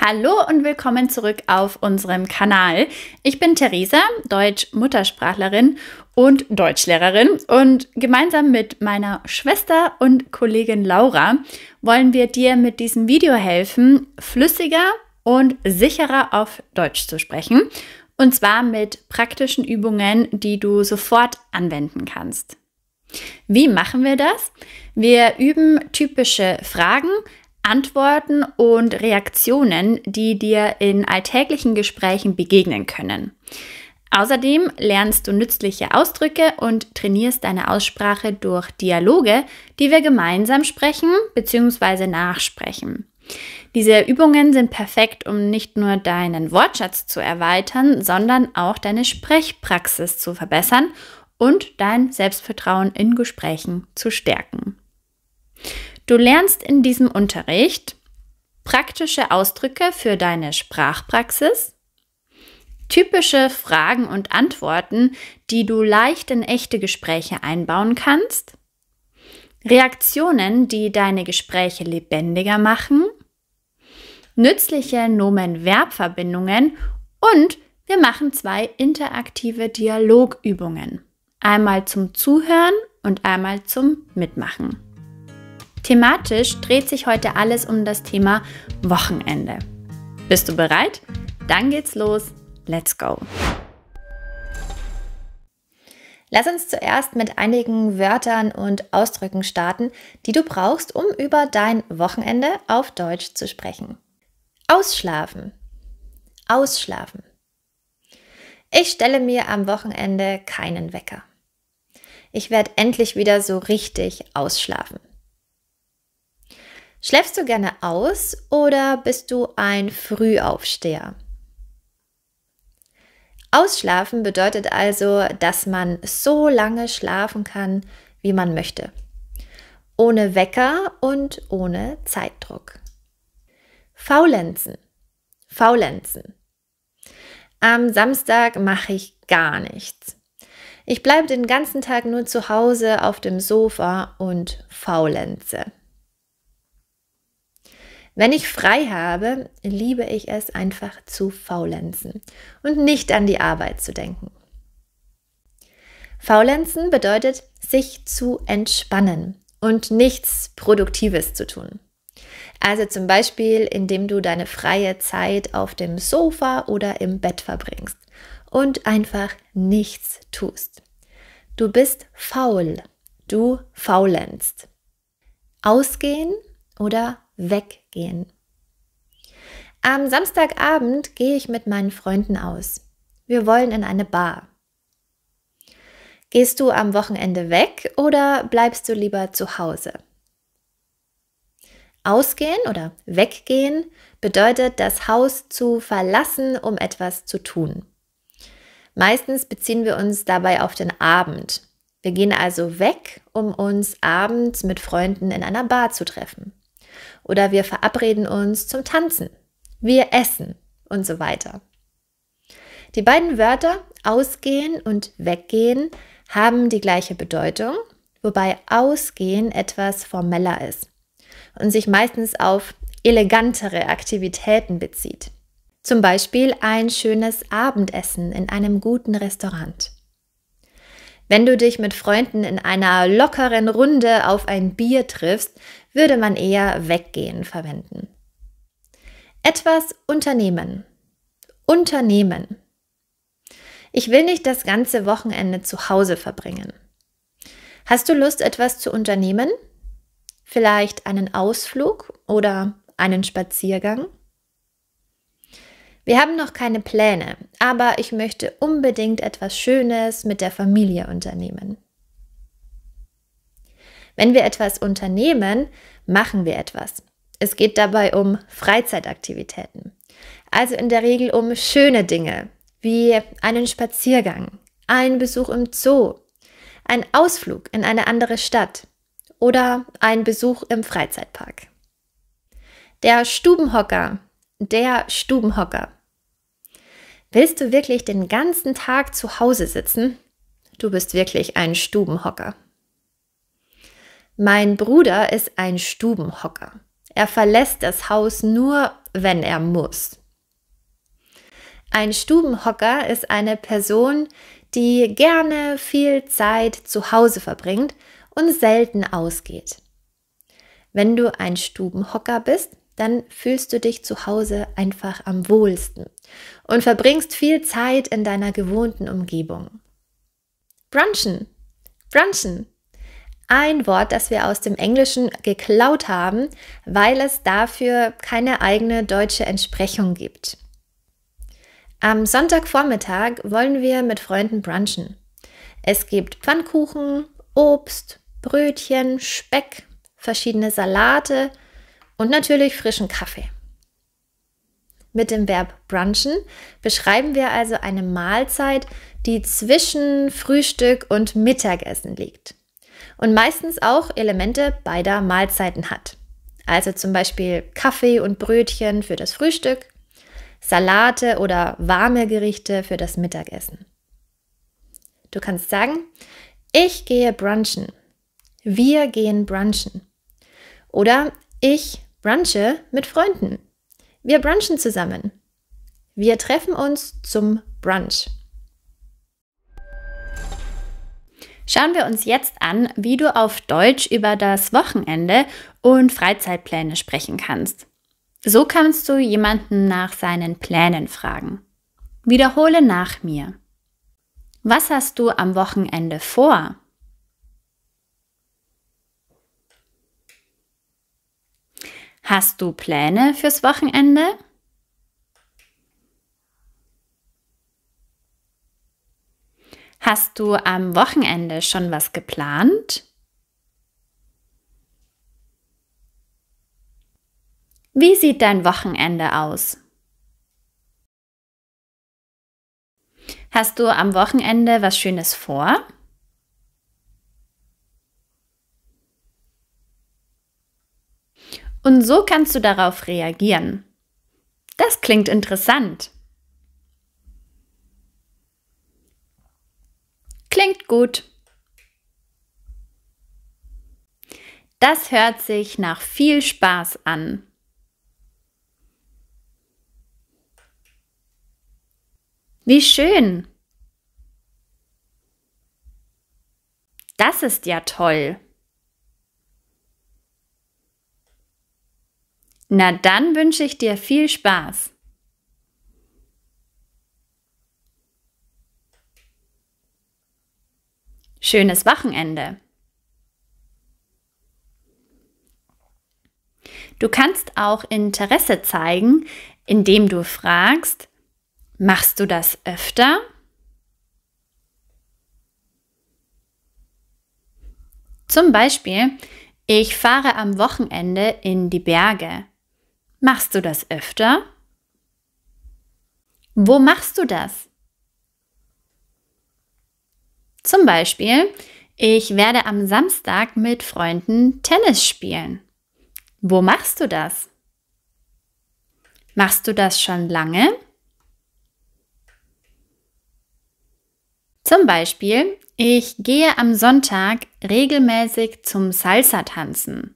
Hallo und willkommen zurück auf unserem Kanal. Ich bin Theresa, Deutsch-Muttersprachlerin und Deutschlehrerin und gemeinsam mit meiner Schwester und Kollegin Laura wollen wir dir mit diesem Video helfen, flüssiger und sicherer auf Deutsch zu sprechen, und zwar mit praktischen Übungen, die du sofort anwenden kannst. Wie machen wir das? Wir üben typische Fragen, Antworten und Reaktionen, die dir in alltäglichen Gesprächen begegnen können. Außerdem lernst du nützliche Ausdrücke und trainierst deine Aussprache durch Dialoge, die wir gemeinsam sprechen bzw. nachsprechen. Diese Übungen sind perfekt, um nicht nur deinen Wortschatz zu erweitern, sondern auch deine Sprechpraxis zu verbessern und dein Selbstvertrauen in Gesprächen zu stärken. Du lernst in diesem Unterricht praktische Ausdrücke für deine Sprachpraxis, typische Fragen und Antworten, die du leicht in echte Gespräche einbauen kannst, Reaktionen, die deine Gespräche lebendiger machen, nützliche Nomen-Verb-Verbindungen und wir machen 2 interaktive Dialogübungen. Einmal zum Zuhören und einmal zum Mitmachen. Thematisch dreht sich heute alles um das Thema Wochenende. Bist du bereit? Dann geht's los. Let's go! Lass uns zuerst mit einigen Wörtern und Ausdrücken starten, die du brauchst, um über dein Wochenende auf Deutsch zu sprechen. Ausschlafen. Ausschlafen. Ich stelle mir am Wochenende keinen Wecker. Ich werde endlich wieder so richtig ausschlafen. Schläfst du gerne aus oder bist du ein Frühaufsteher? Ausschlafen bedeutet also, dass man so lange schlafen kann, wie man möchte. Ohne Wecker und ohne Zeitdruck. Faulenzen. Faulenzen. Am Samstag mache ich gar nichts. Ich bleibe den ganzen Tag nur zu Hause auf dem Sofa und faulenze. Wenn ich frei habe, liebe ich es einfach zu faulenzen und nicht an die Arbeit zu denken. Faulenzen bedeutet, sich zu entspannen und nichts Produktives zu tun. Also zum Beispiel, indem du deine freie Zeit auf dem Sofa oder im Bett verbringst und einfach nichts tust. Du bist faul, du faulenzt. Ausgehen oder weggehen. Am Samstagabend gehe ich mit meinen Freunden aus. Wir wollen in eine Bar. Gehst du am Wochenende weg oder bleibst du lieber zu Hause? Ausgehen oder weggehen bedeutet, das Haus zu verlassen, um etwas zu tun. Meistens beziehen wir uns dabei auf den Abend. Wir gehen also weg, um uns abends mit Freunden in einer Bar zu treffen. Oder wir verabreden uns zum Tanzen, wir essen und so weiter. Die beiden Wörter ausgehen und weggehen haben die gleiche Bedeutung, wobei ausgehen etwas formeller ist und sich meistens auf elegantere Aktivitäten bezieht. Zum Beispiel ein schönes Abendessen in einem guten Restaurant. Wenn du dich mit Freunden in einer lockeren Runde auf ein Bier triffst, würde man eher weggehen verwenden. Etwas unternehmen. Unternehmen. Ich will nicht das ganze Wochenende zu Hause verbringen. Hast du Lust, etwas zu unternehmen? Vielleicht einen Ausflug oder einen Spaziergang? Wir haben noch keine Pläne, aber ich möchte unbedingt etwas Schönes mit der Familie unternehmen. Wenn wir etwas unternehmen, machen wir etwas. Es geht dabei um Freizeitaktivitäten, also in der Regel um schöne Dinge, wie einen Spaziergang, einen Besuch im Zoo, ein Ausflug in eine andere Stadt oder ein Besuch im Freizeitpark. Der Stubenhocker. Willst du wirklich den ganzen Tag zu Hause sitzen? Du bist wirklich ein Stubenhocker. Mein Bruder ist ein Stubenhocker. Er verlässt das Haus nur, wenn er muss. Ein Stubenhocker ist eine Person, die gerne viel Zeit zu Hause verbringt und selten ausgeht. Wenn du ein Stubenhocker bist, dann fühlst du dich zu Hause einfach am wohlsten und verbringst viel Zeit in deiner gewohnten Umgebung. Brunchen. Brunchen. Ein Wort, das wir aus dem Englischen geklaut haben, weil es dafür keine eigene deutsche Entsprechung gibt. Am Sonntagvormittag wollen wir mit Freunden brunchen. Es gibt Pfannkuchen, Obst, Brötchen, Speck, verschiedene Salate und natürlich frischen Kaffee. Mit dem Verb brunchen beschreiben wir also eine Mahlzeit, die zwischen Frühstück und Mittagessen liegt und meistens auch Elemente beider Mahlzeiten hat. Also zum Beispiel Kaffee und Brötchen für das Frühstück, Salate oder warme Gerichte für das Mittagessen. Du kannst sagen, ich gehe brunchen, wir gehen brunchen oder ich brunche mit Freunden. Wir brunchen zusammen. Wir treffen uns zum Brunch. Schauen wir uns jetzt an, wie du auf Deutsch über das Wochenende und Freizeitpläne sprechen kannst. So kannst du jemanden nach seinen Plänen fragen. Wiederhole nach mir. Was hast du am Wochenende vor? Hast du Pläne fürs Wochenende? Hast du am Wochenende schon was geplant? Wie sieht dein Wochenende aus? Hast du am Wochenende was Schönes vor? Und so kannst du darauf reagieren. Das klingt interessant. Klingt gut. Das hört sich nach viel Spaß an. Wie schön. Das ist ja toll. Na dann wünsche ich dir viel Spaß. Schönes Wochenende. Du kannst auch Interesse zeigen, indem du fragst, machst du das öfter? Zum Beispiel, ich fahre am Wochenende in die Berge. Machst du das öfter? Wo machst du das? Zum Beispiel, ich werde am Samstag mit Freunden Tennis spielen. Wo machst du das? Machst du das schon lange? Zum Beispiel, ich gehe am Sonntag regelmäßig zum Salsa-Tanzen.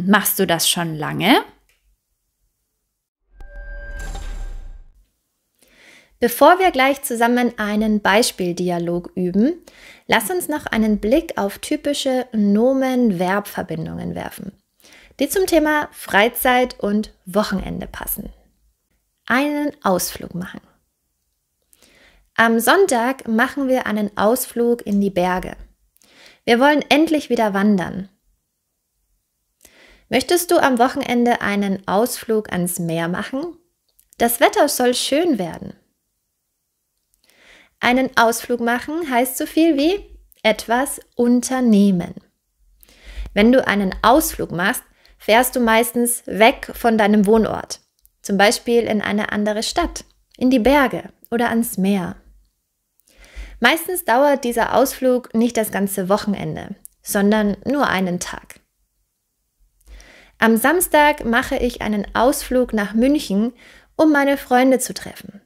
Machst du das schon lange? Bevor wir gleich zusammen einen Beispieldialog üben, lass uns noch einen Blick auf typische Nomen-Verb-Verbindungen werfen, die zum Thema Freizeit und Wochenende passen. Einen Ausflug machen. Am Sonntag machen wir einen Ausflug in die Berge. Wir wollen endlich wieder wandern. Möchtest du am Wochenende einen Ausflug ans Meer machen? Das Wetter soll schön werden. Einen Ausflug machen heißt so viel wie etwas unternehmen. Wenn du einen Ausflug machst, fährst du meistens weg von deinem Wohnort, zum Beispiel in eine andere Stadt, in die Berge oder ans Meer. Meistens dauert dieser Ausflug nicht das ganze Wochenende, sondern nur einen Tag. Am Samstag mache ich einen Ausflug nach München, um meine Freunde zu treffen.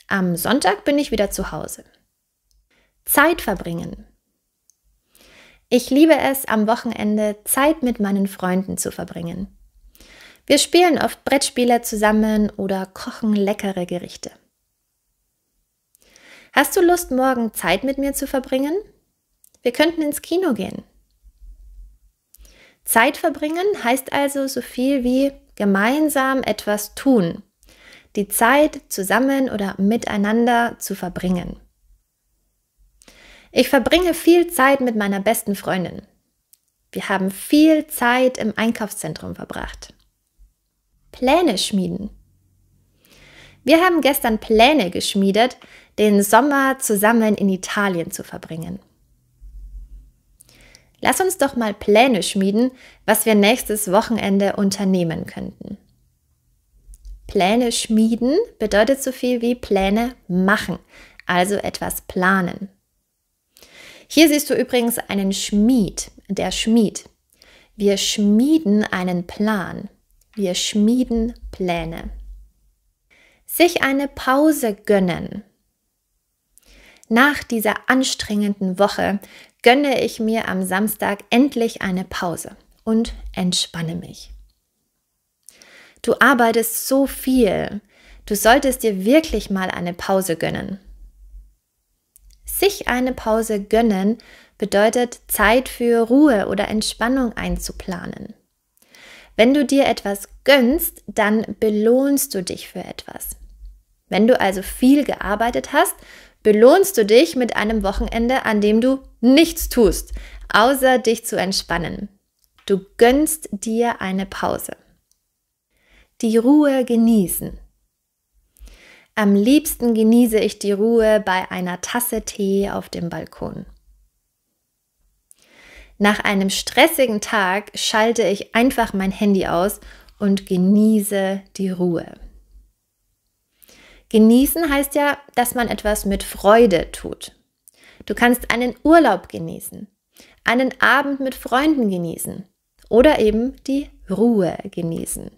Am Sonntag bin ich wieder zu Hause. Zeit verbringen. Ich liebe es, am Wochenende Zeit mit meinen Freunden zu verbringen. Wir spielen oft Brettspiele zusammen oder kochen leckere Gerichte. Hast du Lust, morgen Zeit mit mir zu verbringen? Wir könnten ins Kino gehen. Zeit verbringen heißt also so viel wie gemeinsam etwas tun, die Zeit zusammen oder miteinander zu verbringen. Ich verbringe viel Zeit mit meiner besten Freundin. Wir haben viel Zeit im Einkaufszentrum verbracht. Pläne schmieden. Wir haben gestern Pläne geschmiedet, den Sommer zusammen in Italien zu verbringen. Lass uns doch mal Pläne schmieden, was wir nächstes Wochenende unternehmen könnten. Pläne schmieden bedeutet so viel wie Pläne machen, also etwas planen. Hier siehst du übrigens einen Schmied, der Schmied. Wir schmieden einen Plan. Wir schmieden Pläne. Sich eine Pause gönnen. Nach dieser anstrengenden Woche gönne ich mir am Samstag endlich eine Pause und entspanne mich. Du arbeitest so viel, du solltest dir wirklich mal eine Pause gönnen. Sich eine Pause gönnen bedeutet, Zeit für Ruhe oder Entspannung einzuplanen. Wenn du dir etwas gönnst, dann belohnst du dich für etwas. Wenn du also viel gearbeitet hast, belohnst du dich mit einem Wochenende, an dem du nichts tust, außer dich zu entspannen. Du gönnst dir eine Pause. Die Ruhe genießen. Am liebsten genieße ich die Ruhe bei einer Tasse Tee auf dem Balkon. Nach einem stressigen Tag schalte ich einfach mein Handy aus und genieße die Ruhe. Genießen heißt ja, dass man etwas mit Freude tut. Du kannst einen Urlaub genießen, einen Abend mit Freunden genießen oder eben die Ruhe genießen.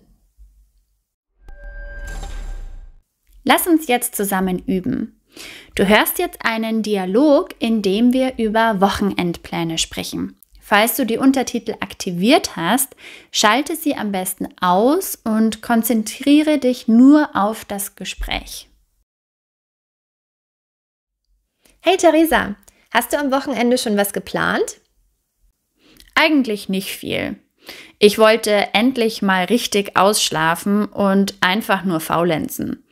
Lass uns jetzt zusammen üben. Du hörst jetzt einen Dialog, in dem wir über Wochenendpläne sprechen. Falls du die Untertitel aktiviert hast, schalte sie am besten aus und konzentriere dich nur auf das Gespräch. Hey Theresa, hast du am Wochenende schon was geplant? Eigentlich nicht viel. Ich wollte endlich mal richtig ausschlafen und einfach nur faulenzen.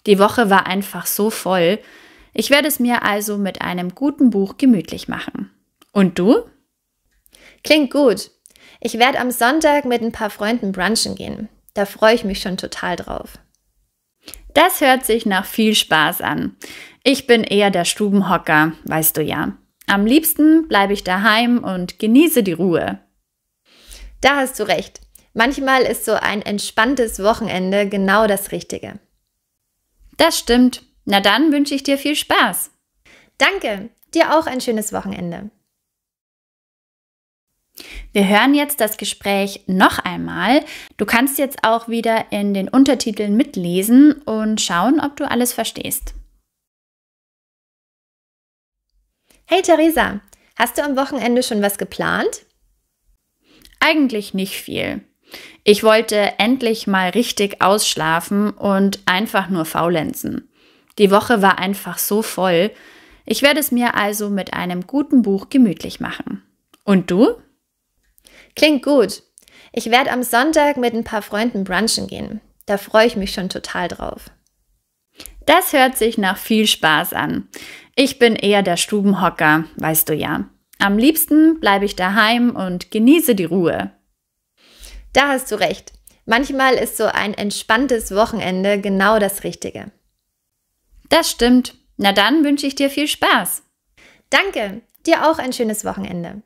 Die Woche war einfach so voll. Ich werde es mir also mit einem guten Buch gemütlich machen. Und du? Klingt gut. Ich werde am Sonntag mit ein paar Freunden brunchen gehen. Da freue ich mich schon total drauf. Das hört sich nach viel Spaß an. Ich bin eher der Stubenhocker, weißt du ja. Am liebsten bleibe ich daheim und genieße die Ruhe. Da hast du recht. Manchmal ist so ein entspanntes Wochenende genau das Richtige. Das stimmt. Na dann wünsche ich dir viel Spaß. Danke, dir auch ein schönes Wochenende. Wir hören jetzt das Gespräch noch einmal. Du kannst jetzt auch wieder in den Untertiteln mitlesen und schauen, ob du alles verstehst. Hey Theresa, hast du am Wochenende schon was geplant? Eigentlich nicht viel. Ich wollte endlich mal richtig ausschlafen und einfach nur faulenzen. Die Woche war einfach so voll. Ich werde es mir also mit einem guten Buch gemütlich machen. Und du? Klingt gut. Ich werde am Sonntag mit ein paar Freunden brunchen gehen. Da freue ich mich schon total drauf. Das hört sich nach viel Spaß an. Ich bin eher der Stubenhocker, weißt du ja. Am liebsten bleibe ich daheim und genieße die Ruhe. Da hast du recht. Manchmal ist so ein entspanntes Wochenende genau das Richtige. Das stimmt. Na dann wünsche ich dir viel Spaß. Danke, dir auch ein schönes Wochenende.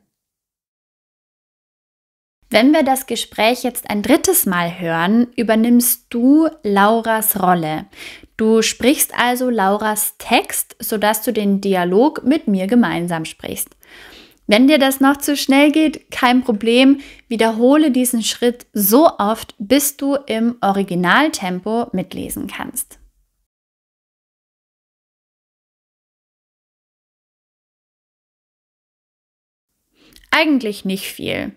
Wenn wir das Gespräch jetzt ein drittes Mal hören, übernimmst du Lauras Rolle. Du sprichst also Lauras Text, sodass du den Dialog mit mir gemeinsam sprichst. Wenn dir das noch zu schnell geht, kein Problem, wiederhole diesen Schritt so oft, bis du im Originaltempo mitlesen kannst. Eigentlich nicht viel.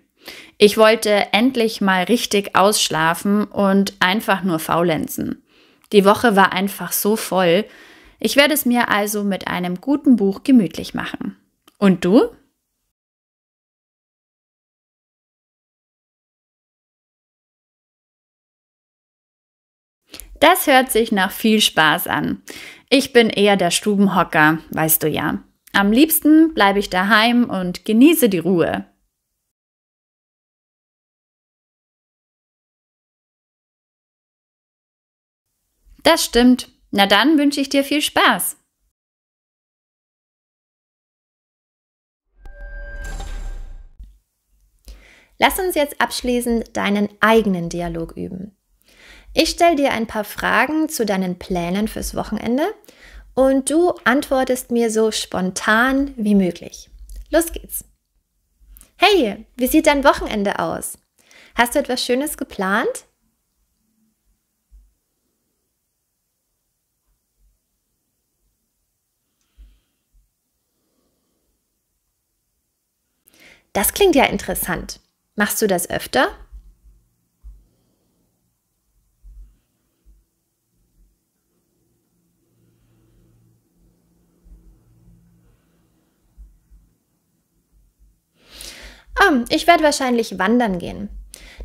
Ich wollte endlich mal richtig ausschlafen und einfach nur faulenzen. Die Woche war einfach so voll. Ich werde es mir also mit einem guten Buch gemütlich machen. Und du? Das hört sich nach viel Spaß an. Ich bin eher der Stubenhocker, weißt du ja. Am liebsten bleibe ich daheim und genieße die Ruhe. Das stimmt. Na dann wünsche ich dir viel Spaß. Lass uns jetzt abschließend deinen eigenen Dialog üben. Ich stelle dir ein paar Fragen zu deinen Plänen fürs Wochenende und du antwortest mir so spontan wie möglich. Los geht's. Hey, wie sieht dein Wochenende aus? Hast du etwas Schönes geplant? Das klingt ja interessant. Machst du das öfter? Ich werde wahrscheinlich wandern gehen.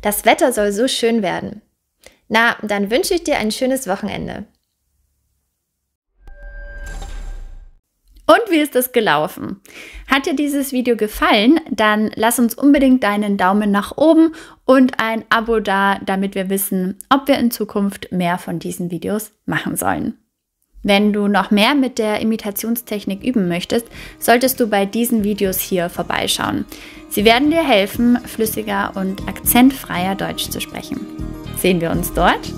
Das Wetter soll so schön werden. Na, dann wünsche ich dir ein schönes Wochenende. Und wie ist es gelaufen? Hat dir dieses Video gefallen? Dann lass uns unbedingt deinen Daumen nach oben und ein Abo da, damit wir wissen, ob wir in Zukunft mehr von diesen Videos machen sollen. Wenn du noch mehr mit der Imitationstechnik üben möchtest, solltest du bei diesen Videos hier vorbeischauen. Sie werden dir helfen, flüssiger und akzentfreier Deutsch zu sprechen. Sehen wir uns dort?